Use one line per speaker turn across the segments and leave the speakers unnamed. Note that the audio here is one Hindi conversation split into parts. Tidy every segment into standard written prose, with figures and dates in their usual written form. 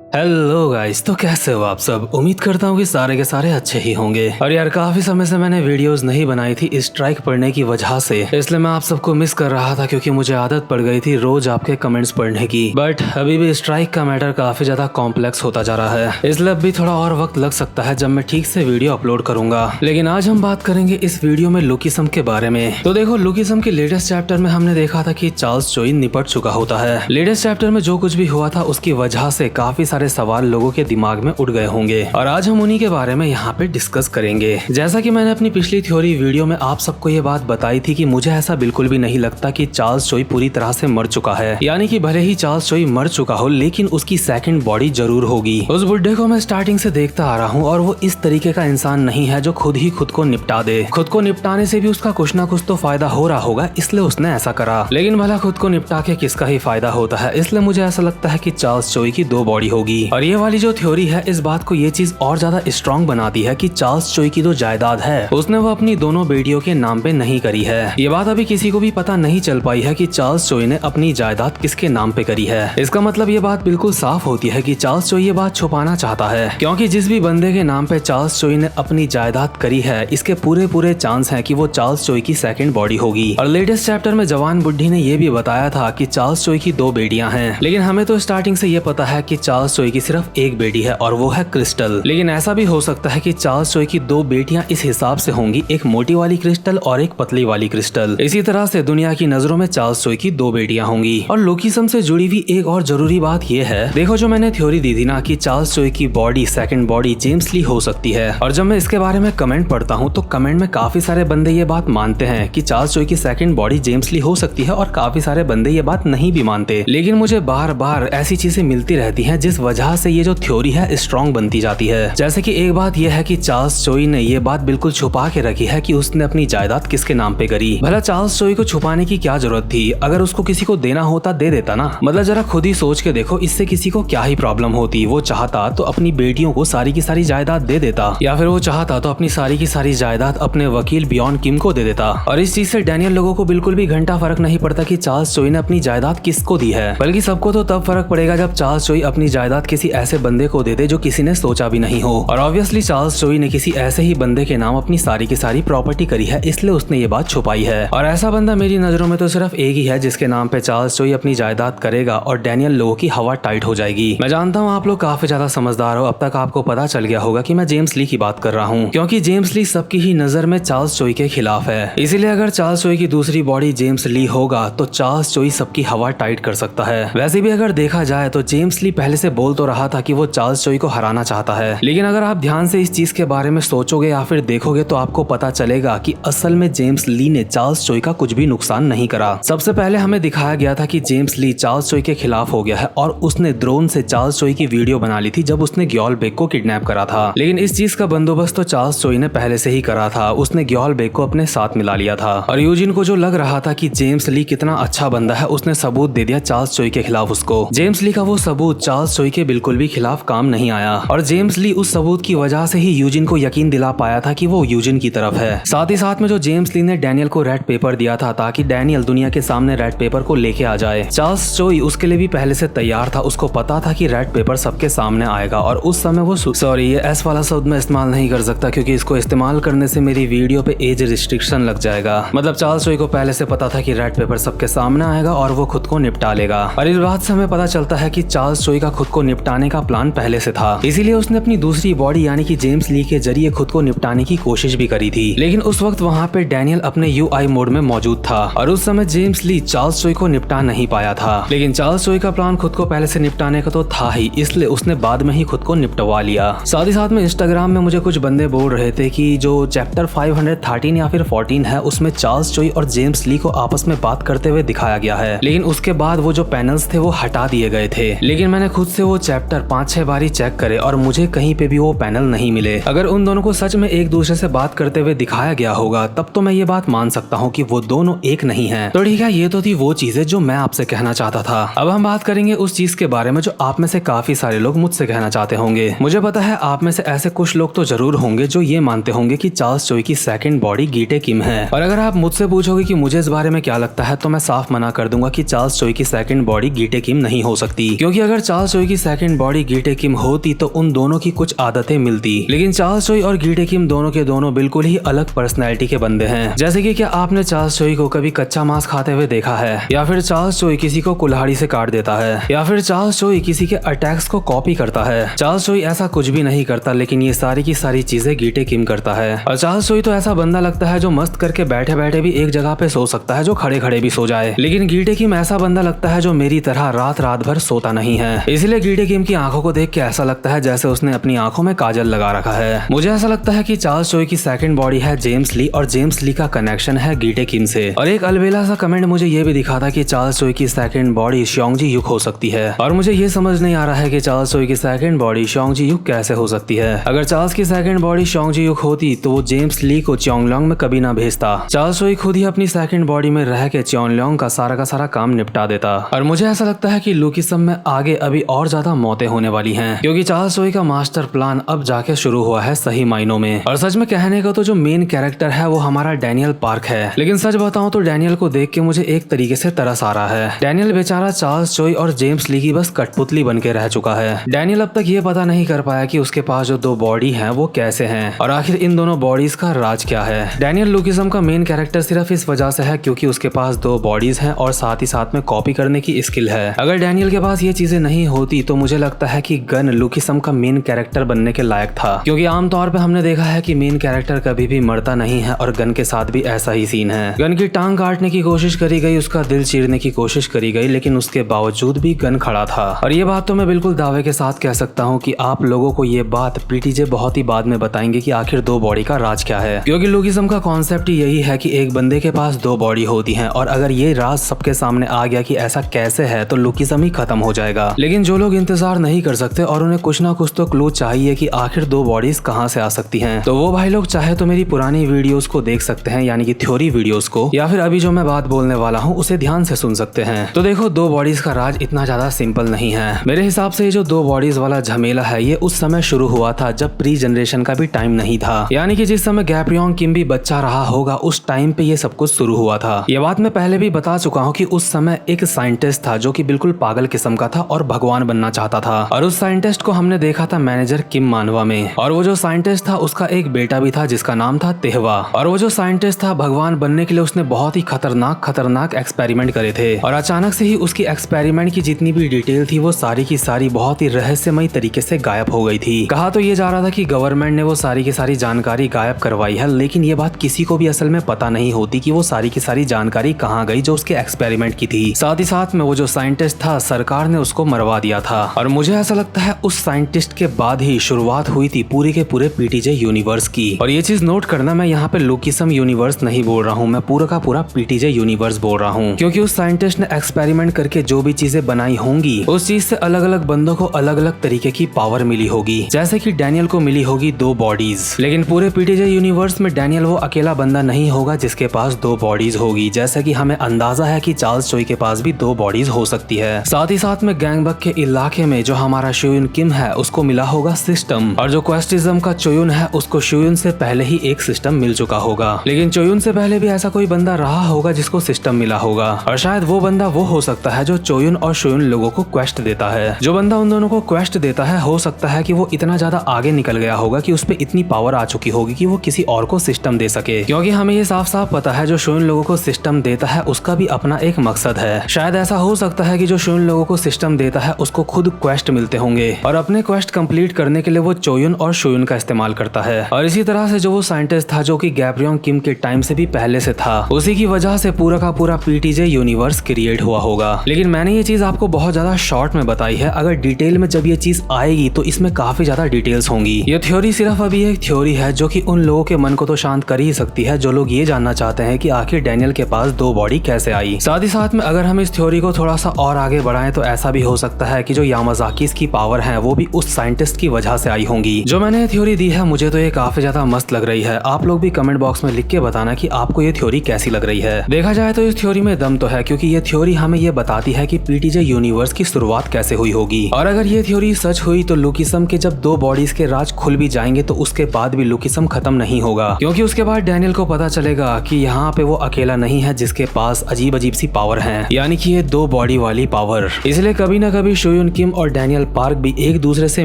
हेलो गाइस, तो कैसे हो आप सब। उम्मीद करता हूँ कि सारे के सारे अच्छे ही होंगे। और यार काफी समय से मैंने वीडियोस नहीं बनाई थी स्ट्राइक पढ़ने की वजह से, इसलिए मैं आप सबको मिस कर रहा था क्योंकि मुझे आदत पड़ गई थी रोज आपके कमेंट्स पढ़ने की। बट अभी भी स्ट्राइक का मैटर काफी ज्यादा कॉम्प्लेक्स होता जा रहा है, इसलिए अब भी थोड़ा और वक्त लग सकता है जब मैं ठीक से वीडियो अपलोड करूंगा। लेकिन आज हम बात करेंगे इस वीडियो में लुकिज्म के बारे में। तो देखो, लुकिज्म के लेटेस्ट चैप्टर में हमने देखा था कि चार्ल्स चोई निपट चुका होता है। लेटेस्ट चैप्टर में जो कुछ भी हुआ था उसकी वजह से काफी सारे सवाल लोगों के दिमाग में उड़ गए होंगे और आज हम उन्हीं के बारे में यहाँ पे डिस्कस करेंगे। जैसा कि मैंने अपनी पिछली थ्योरी वीडियो में आप सबको ये बात बताई थी कि मुझे ऐसा बिल्कुल भी नहीं लगता कि चार्ल्स चोई पूरी तरह से मर चुका है, यानी कि भले ही चार्ल्स चोई मर चुका हो लेकिन उसकी सेकंड बॉडी जरूर होगी। उस बुड्ढे को मैं स्टार्टिंग से देखता आ रहा हूँ और वो इस तरीके का इंसान नहीं है जो खुद ही खुद को निपटा दे। खुद को निपटाने से भी उसका कुछ ना कुछ तो फायदा हो रहा होगा, इसलिए उसने ऐसा करा। लेकिन भला खुद को निपटा के किसका ही फायदा होता है, इसलिए मुझे ऐसा लगता है कि चार्ल्स चोई की 2 बॉडी होगी। और ये वाली जो थ्योरी है इस बात को ये चीज और ज्यादा स्ट्रॉन्ग बनाती है कि चार्ल्स चोई की जो जायदाद है उसने वो अपनी दोनों बेटियों के नाम पे नहीं करी है। ये बात अभी किसी को भी पता नहीं चल पाई है कि चार्ल्स चोई ने अपनी जायदाद किसके नाम पे करी है। इसका मतलब ये बात बिल्कुल साफ होती है कि चार्ल्स चोई ये बात छुपाना चाहता है, क्योंकि जिस भी बंदे के नाम पे चार्ल्स चोई ने अपनी जायदाद करी है इसके पूरे चांस है कि वो चार्ल्स चोई की सेकंड बॉडी होगी। और लेटेस्ट चैप्टर में जवान बुड्ढी ने ये भी बताया था कि चार्ल्स चोई की 2 बेटियां हैं, लेकिन हमें तो स्टार्टिंग से ये पता है कि चार्ल्स चोई की सिर्फ एक बेटी है और वो है क्रिस्टल। लेकिन ऐसा भी हो सकता है कि चार्ल्स चोई की 2 बेटियां इस हिसाब से होंगी, एक मोटी वाली क्रिस्टल और एक पतली वाली क्रिस्टल। इसी तरह से दुनिया की नजरों में चार्ल्स चोई की 2 बेटियां होंगी। और लुकिज्म से जुड़ी हुई एक और जरूरी बात यह है, देखो जो मैंने थ्योरी दी थी ना कि चार्ल्स चोई की बॉडी सेकंड बॉडी जेम्स ली हो सकती है, और जब मैं इसके बारे में कमेंट पढ़ता हूँ तो कमेंट में काफी सारे बंदे ये बात मानते हैं कि चार्ल्स चोई की सेकंड बॉडी जेम्स ली हो सकती है और काफी सारे बंदे ये बात नहीं भी मानते। लेकिन मुझे बार बार ऐसी चीजें मिलती रहती है जिस वजह से ये जो थ्योरी है स्ट्रॉन्ग बनती जाती है। जैसे कि एक बात यह है कि चार्ल्स चोई ने ये बात बिल्कुल छुपा के रखी है कि उसने अपनी जायदाद किसके नाम पे करी। भला चार्ल्स चोई को छुपाने की क्या जरूरत थी, अगर उसको किसी को देना होता दे देता ना। मतलब जरा खुद ही सोच के देखो, इससे किसी को क्या ही प्रॉब्लम होती। वो चाहता तो अपनी बेटियों को सारी की सारी जायदाद दे देता, या फिर वो चाहता तो अपनी सारी की सारी जायदाद अपने वकील बियॉन किम को दे देता। और इस चीज से डैनियल लोगों को बिल्कुल भी घंटा फर्क नहीं पड़ता कि चार्ल्स चोई ने अपनी जायदाद किसको दी है, बल्कि सबको तो तब फर्क पड़ेगा जब चार्ल्स चोई अपनी जायदाद किसी ऐसे बंदे को दे दे जो किसी ने सोचा भी नहीं हो। और ऑब्वियसली चार्ल्स चोई ने किसी ऐसे ही बंदे के नाम अपनी सारी की सारी प्रॉपर्टी करी है, इसलिए उसने ये बात छुपाई है। और ऐसा बंदा मेरी नजरों में तो सिर्फ एक ही है जिसके नाम पे चार्ल्स चोई अपनी जायदाद करेगा और डैनियल लोगों की हवा टाइट हो जाएगी। मैं जानता हूँ आप लोग काफी ज्यादा समझदार हो, अब तक आपको पता चल गया होगा कि मैं जेम्स ली की बात कर रहा हूँ, क्योंकि जेम्स ली सबकी ही नजर में चार्ल्स चोई के खिलाफ है। इसीलिए अगर चार्ल्स चोई की दूसरी बॉडी जेम्स ली होगा तो चार्ल्स चोई सबकी हवा टाइट कर सकता है। वैसे भी अगर देखा जाए तो जेम्स ली पहले से बोल तो रहा था कि वो चार्ल्स चोई को हराना चाहता है, लेकिन अगर आप ध्यान से इस चीज के बारे में सोचोगे या फिर देखोगे तो आपको पता चलेगा कि असल में जेम्स ली ने चार्ल्स चोई का कुछ भी नुकसान नहीं करा। सबसे पहले हमें दिखाया गया था कि जेम्स ली चार्ल्स चोई के खिलाफ हो गया है और उसने ड्रोन से चार्ल्स चोई की वीडियो बना ली थी जब उसने ग्योल बेक को किडनैप करा था। लेकिन इस चीज का बंदोबस्त तो चार्ल्स चोई ने पहले से ही करा था, उसने ग्योल बेक को अपने साथ मिला लिया था। और यूजिन को जो लग रहा था कि जेम्स ली कितना अच्छा बंदा है, उसने सबूत दे दिया चार्ल्स चोई के खिलाफ उसको। जेम्स ली का वो सबूत चार्ल्स चोई के बिल्कुल भी खिलाफ काम नहीं आया, और जेम्स ली उस सबूत की वजह से ही यूजिन को यकीन दिला पाया था कि वो यूजिन की तरफ है। साथ ही साथ में जो जेम्स ली ने डैनियल को रेड पेपर दिया था ताकि डैनियल दुनिया के सामने रेड पेपर को लेके आ जाए, चार्ल्स चोई उसके लिए भी पहले से तैयार था। उसको पता था कि रेड पेपर सबके सामने आएगा, और उस समय वो सॉरी ये एस वाला शब्द मैं इस्तेमाल नहीं कर सकता क्योंकि इसको इस्तेमाल करने से मेरी वीडियो पे एज रिस्ट्रिक्शन लग जाएगा। मतलब चार्ल्स चोई को पहले से पता था कि रेड पेपर सबके सामने आएगा और वो खुद को निपटा लेगा। और इस बात से हमें पता चलता है कि चार्ल्स चोई का खुद को निपटाने का प्लान पहले से था, इसीलिए उसने अपनी दूसरी बॉडी यानी कि जेम्स ली के जरिए खुद को निपटाने की कोशिश भी करी थी। लेकिन उस वक्त वहाँ पे डैनियल अपने यूआई मोड में मौजूद था और उस समय जेम्स ली चार्ल्स चोई को निपटा नहीं पाया था। लेकिन चार्ल्स चोई का प्लान खुद को पहले से निपटाने का तो था ही, इसलिए उसने बाद में ही खुद को निपटवा लिया। साथ ही साथ में इंस्टाग्राम में मुझे कुछ बंदे बोल रहे थे कि जो चैप्टर 513 या फिर 14 है उसमें चार्ल्स चोई और जेम्स ली को आपस में बात करते हुए दिखाया गया है, लेकिन उसके बाद वो जो पैनल्स थे वो हटा दिए गए थे। लेकिन मैंने खुद से वो चैप्टर 5-6 बारी चेक करे और मुझे कहीं पे भी वो पैनल नहीं मिले। अगर उन दोनों को सच में एक दूसरे से बात करते हुए दिखाया गया होगा तब तो मैं ये बात मान सकता हूँ कि वो दोनों एक नहीं हैं। तो ठीक है, ये तो थी वो चीजें जो मैं आपसे कहना चाहता था। अब हम बात करेंगे उस चीज के बारे में जो आप में से काफी सारे लोग मुझसे कहना चाहते होंगे। मुझे पता है आप में से ऐसे कुछ लोग तो जरूर होंगे जो ये मानते होंगे कि चार्ल्स चोई की सेकंड बॉडी गीटे किम है। और अगर आप मुझसे पूछोगे कि मुझे इस बारे में क्या लगता है तो मैं साफ मना कर दूंगा कि चार्ल्स चोई की सेकंड बॉडी गीटे किम नहीं हो सकती, क्योंकि अगर चार्ल्स चोई की सेकंड बॉडी गीटे किम होती तो उन दोनों की कुछ आदतें मिलती, लेकिन चार्ल्स चोई और गीटे किम दोनों के दोनों बिल्कुल ही अलग पर्सनैलिटी के बंदे हैं। जैसे कि क्या आपने चार्ल्स चोई को कभी कच्चा मांस खाते हुए देखा है, या फिर चार्ल्स चोई किसी को कुल्हाड़ी से काट देता है, या फिर चार्ल्स चोई किसी के अटैक्स को कॉपी करता है। चार्ल्स चोई ऐसा कुछ भी नहीं करता, लेकिन ये सारी की सारी चीजें गीटे किम करता है। और चार्ल्स चोई तो ऐसा बंदा लगता है जो मस्त करके बैठे बैठे भी एक जगह पे सो सकता है, जो खड़े खड़े भी सो जाए। लेकिन गीटे किम ऐसा बंदा लगता है जो मेरी तरह रात रात भर सोता नहीं है। इसलिए गीटे किम की आंखों को देख के ऐसा लगता है जैसे उसने अपनी आंखों में काजल लगा रखा है। मुझे ऐसा लगता है कि चार्ल्स चोई की सेकंड बॉडी है जेम्स ली, और जेम्स ली का कनेक्शन है गीटे किम से। और एक अलबेला सा कमेंट मुझे ये भी दिखा था कि चार्ल्स चोई की सेकंड बॉडी श्योंगजी युक हो सकती है, और मुझे ये समझ नहीं आ रहा है कि चार्ल्स चोई की सेकंड बॉडी श्योंगजी युक कैसे हो सकती है। अगर चार्ल्स की सेकंड बॉडी श्योंगजी युक होती तो वो जेम्स ली को च्योंगलोंग में कभी ना भेजता। चार्ल्स चोई खुद ही अपनी सेकंड बॉडी में रह के च्योंगलोंग का सारा काम निपटा देता। और मुझे ऐसा लगता है कि लुकिसम में आगे अभी और ज्यादा मौतें होने वाली हैं, क्योंकि चार्ल्स चोई का मास्टर प्लान अब जाके शुरू हुआ है सही मायनों में। और सच में कहने का तो जो मेन कैरेक्टर है वो हमारा डैनियल पार्क है, लेकिन सच बताऊं तो डैनियल को देख के मुझे एक तरीके से तरस आ रहा है। डैनियल बेचारा चार्ल्स चोई और जेम्स ली की बस कठपुतली बन के रह चुका है। डैनियल अब तक ये पता नहीं कर पाया कि उसके पास जो दो बॉडी हैं वो कैसे हैं, और आखिर इन दोनों बॉडीज का राज क्या है। डैनियल लुकिसम का मेन कैरेक्टर सिर्फ इस वजह से है क्योंकि उसके पास दो बॉडीज हैं और साथ ही साथ में कॉपी करने की स्किल है। अगर डैनियल के पास ये चीजें नहीं होती तो मुझे लगता है कि गन लुकिसम का मेन कैरेक्टर बनने के लायक था, क्योंकि आमतौर पे हमने देखा है कि मेन कैरेक्टर कभी भी मरता नहीं है, और गन के साथ भी ऐसा ही सीन है। गन की टांग काटने की कोशिश करी गई, उसका दिल चीरने की कोशिश करी गई, लेकिन उसके बावजूद भी गन खड़ा था। और ये बात तो मैं बिल्कुल दावे के साथ कह सकता हूँ कि आप लोगों को ये बात पीटीजे बहुत ही बाद में बताएंगे कि आखिर दो बॉडी का राज क्या है, क्योंकि लुकिसम का कॉन्सेप्ट ही यही है कि एक बंदे के पास दो बॉडी होती है, और अगर ये राज सबके सामने आ गया कि ऐसा कैसे है तो लुकिसम ही खत्म हो जाएगा। लेकिन जो लोग इंतजार नहीं कर सकते और उन्हें कुछ ना कुछ तो क्लू चाहिए कि आखिर दो बॉडीज कहाँ से आ सकती हैं, तो वो भाई लोग चाहे तो मेरी पुरानी वीडियोस को देख सकते हैं, यानी कि थ्योरी वीडियोस को, या फिर अभी जो मैं बात बोलने वाला हूँ उसे ध्यान से सुन सकते हैं। तो देखो, दो बॉडीज का राज इतना ज्यादा सिंपल नहीं है। मेरे हिसाब से ये जो दो बॉडीज वाला झमेला है ये उस समय शुरू हुआ था जब प्री जनरेशन का भी टाइम नहीं था, यानी कि जिस समय गैप्रियोंग किम भी बच्चा रहा होगा उस टाइम पे ये सब कुछ शुरू हुआ था। ये बात मैं पहले भी बता चुका हूँ कि उस समय एक साइंटिस्ट था जो कि बिल्कुल पागल किस्म का था और भगवान बनना चाहता था, और उस साइंटिस्ट को हमने देखा था मैनेजर किम मानवा में। और वो जो साइंटिस्ट था उसका एक बेटा भी था जिसका नाम था तेहवा, और वो जो साइंटिस्ट था भगवान बनने के लिए उसने बहुत ही खतरनाक एक्सपेरिमेंट करे थे, और अचानक से ही उसकी एक्सपेरिमेंट की जितनी भी डिटेल थी वो सारी की सारी बहुत ही रहस्यमय तरीके से गायब हो गई थी। कहा तो ये जा रहा था कि गवर्नमेंट ने वो सारी की सारी जानकारी गायब करवाई है, लेकिन ये बात किसी को भी असल में पता नहीं होती कि वो सारी की सारी जानकारी कहाँ गई जो उसके एक्सपेरिमेंट की थी। साथ ही साथ में वो जो साइंटिस्ट था सरकार ने उसको मरवा दिया था, और मुझे ऐसा लगता है उस साइंटिस्ट के बाद ही शुरुआत हुई थी पूरे के पूरे पीटीजे यूनिवर्स की। और ये चीज नोट करना, मैं यहाँ पे लुकिसम यूनिवर्स नहीं बोल रहा हूँ, मैं पूरा का पूरा पीटीजे यूनिवर्स बोल रहा हूँ, क्योंकि उस साइंटिस्ट ने एक्सपेरिमेंट करके जो भी चीजें बनाई होंगी उस चीज से अलग अलग बंदों को अलग अलग तरीके की पावर मिली होगी। जैसे कि डैनियल को मिली होगी दो बॉडीज, लेकिन पूरे पीटीजे यूनिवर्स में डैनियल वो अकेला बंदा नहीं होगा जिसके पास दो बॉडीज होगी, जैसे कि हमें अंदाजा है कि चार्ल्स चोई के पास भी दो बॉडीज हो सकती है। साथ ही साथ में गैंगबक के इलाके में जो हमारा शोयुन किम है उसको मिला होगा सिस्टम, और जो क्वेस्टिज्म का चोयुन है उसको शोयुन से पहले ही एक सिस्टम मिल चुका होगा, लेकिन चोयुन से पहले भी ऐसा कोई बंदा रहा होगा जिसको सिस्टम मिला होगा, और शायद वो बंदा वो हो सकता है जो चोयुन और शोयुन लोगों को क्वेस्ट देता है। जो बंदा उन दोनों को क्वेस्ट देता है हो सकता है कि वो इतना ज्यादा आगे निकल गया होगा कि उस पे इतनी पावर आ चुकी होगी कि वो किसी और को सिस्टम दे सके, क्योंकि हमें ये साफ साफ पता है जो शोयुन लोगों को सिस्टम देता है उसका भी अपना एक मकसद है। शायद ऐसा हो सकता है कि जो शोयुन लोगों को सिस्टम देता है उसको खुद क्वेस्ट मिलते होंगे, और अपने क्वेस्ट कंप्लीट करने के लिए वो चोयुन और शोयुन का इस्तेमाल करता है। और इसी तरह से जो वो साइंटिस्ट था जो कि गैप्रियोंग किम के टाइम से भी पहले से था, उसी की वजह से पूरा का पूरा पीटीजे यूनिवर्स क्रिएट हुआ होगा। लेकिन मैंने ये चीज आपको बहुत ज्यादा शॉर्ट में बताई है, अगर डिटेल में जब ये चीज आएगी तो इसमें काफी ज्यादा डिटेल्स होंगी। ये थ्योरी सिर्फ अभी एक थ्योरी है जो कि उन लोगों के मन को तो शांत कर ही सकती है जो लोग ये जानना चाहते हैं कि आखिर डैनियल के पास दो बॉडी कैसे आई। साथ ही साथ में अगर हम इस थ्योरी को थोड़ा सा और आगे बढ़ाएं तो ऐसा भी हो सकता है कि जो यामाजाकीस की पावर है वो भी उस साइंटिस्ट की वजह से आई होंगी। जो मैंने थ्योरी दी है मुझे तो ये काफी ज्यादा मस्त लग रही है। आप लोग भी कमेंट बॉक्स में लिख के बताना कि आपको ये थ्योरी कैसी लग रही है। देखा जाए तो इस थ्योरी में दम तो है, क्योंकि ये थ्योरी हमें ये बताती है कि पीटीजे यूनिवर्स की शुरुआत कैसे हुई होगी, और अगर ये थ्योरी सच हुई तो लुकिसम के जब दो बॉडीज के राज खुल भी जाएंगे तो उसके बाद भी लुकिसम खत्म नहीं होगा, क्योंकि उसके बाद डैनियल को पता चलेगा कि यहाँ पे वो अकेला नहीं है जिसके पास अजीब अजीब सी पावर है, यानी कि ये दो बॉडी वाली पावर। इसलिए कभी ना कभी शोयुन शुइन किम और डैनियल पार्क भी एक दूसरे से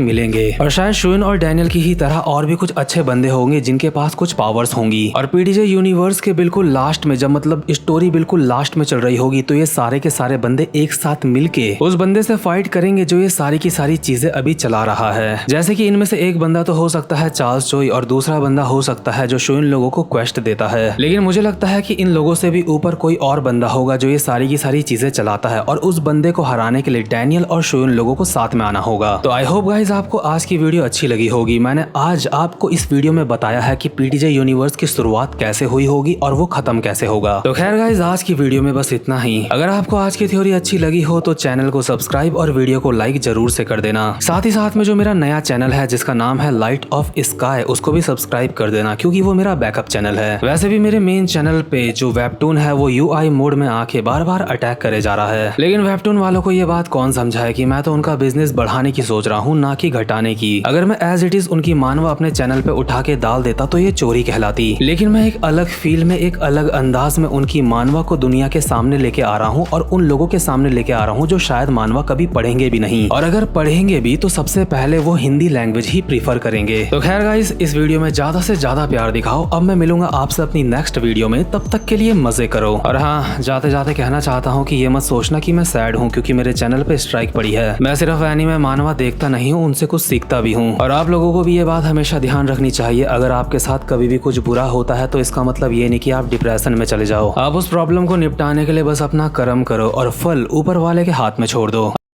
मिलेंगे और शायद शुइन और डैनियल की ही तरह और भी कुछ अच्छे बंदे होंगे जिनके पास कुछ पावर्स होंगी। और पीडीजे यूनिवर्स के बिल्कुल लास्ट में, जब मतलब स्टोरी बिल्कुल लास्ट में चल रही होगी, तो ये सारे के सारे बंदे एक साथ मिलके उस बंदे से फाइट करेंगे जो ये सारी की सारी चीजें अभी चला रहा है। जैसे कि इनमें से एक बंदा तो हो सकता है चार्ल्स चोई और दूसरा बंदा हो सकता है जो शुइन लोगों को क्वेस्ट देता है। लेकिन मुझे लगता है कि इन लोगों से भी ऊपर कोई और बंदा होगा जो ये सारी की सारी चीजें चलाता है और उस बंदे को हराने के लिए डैनियल और शुइन लोगों को साथ में आना होगा। तो आई होप गाइज आपको आज की वीडियो अच्छी लगी होगी। मैंने आज आपको इस वीडियो में बताया है कि पीडीजे यूनिवर्स की शुरुआत कैसे हुई होगी और वो खत्म कैसे होगा। तो खैर गाइज आज की वीडियो में बस इतना ही। अगर आपको आज की थ्योरी अच्छी लगी हो तो चैनल को सब्सक्राइब और वीडियो को लाइक जरूर से कर देना। साथ ही साथ में जो मेरा नया चैनल है जिसका नाम है लाइट ऑफ स्काई, उसको भी सब्सक्राइब कर देना क्योंकि वो मेरा बैकअप चैनल है। वैसे भी मेरे मेन चैनल पे जो वेबटून है वो यूआई मोड में आके बार बार अटैक करे जा रहा है, लेकिन वेबटून वालों को ये बात कौन समझाए कि मैं तो उनका बिजनेस बढ़ाने की सोच रहा हूँ, ना कि घटाने की। अगर मैं एज इट इज उनकी मानवा अपने चैनल पे उठा के डाल देता तो ये चोरी कहलाती, लेकिन मैं एक अलग फील में, एक अलग अंदाज में उनकी मानवा को दुनिया के सामने लेके आ रहा हूँ और उन लोगों के सामने लेके आ रहा हूँ जो शायद मानवा कभी पढ़ेंगे भी नहीं, और अगर पढ़ेंगे भी तो सबसे पहले वो हिंदी लैंग्वेज ही प्रीफर करेंगे। तो खैर गाइस इस वीडियो में ज्यादा से ज्यादा प्यार दिखाओ। अब मैं मिलूंगा आपसे अपनी नेक्स्ट वीडियो में, तब तक के लिए मजे करो। और हाँ, जाते जाते कहना चाहता हूँ कि ये मत सोचना कि मैं सैड हूँ क्योंकि मेरे चैनल पे स्ट्राइक पड़ी है। मैं सिर्फ एनीमे मानवा देखता नहीं हूँ, उनसे कुछ सीखता भी हूँ। और आप लोगों को भी ये बात हमेशा ध्यान रखनी चाहिए, अगर आपके साथ कभी भी कुछ बुरा होता है तो इसका मतलब ये नहीं कि आप डिप्रेशन में चले जाओ। आप उस प्रॉब्लम को निपटाने के लिए बस अपना कर्म करो और फल ऊपर वाले के हाथ में छोड़ दो।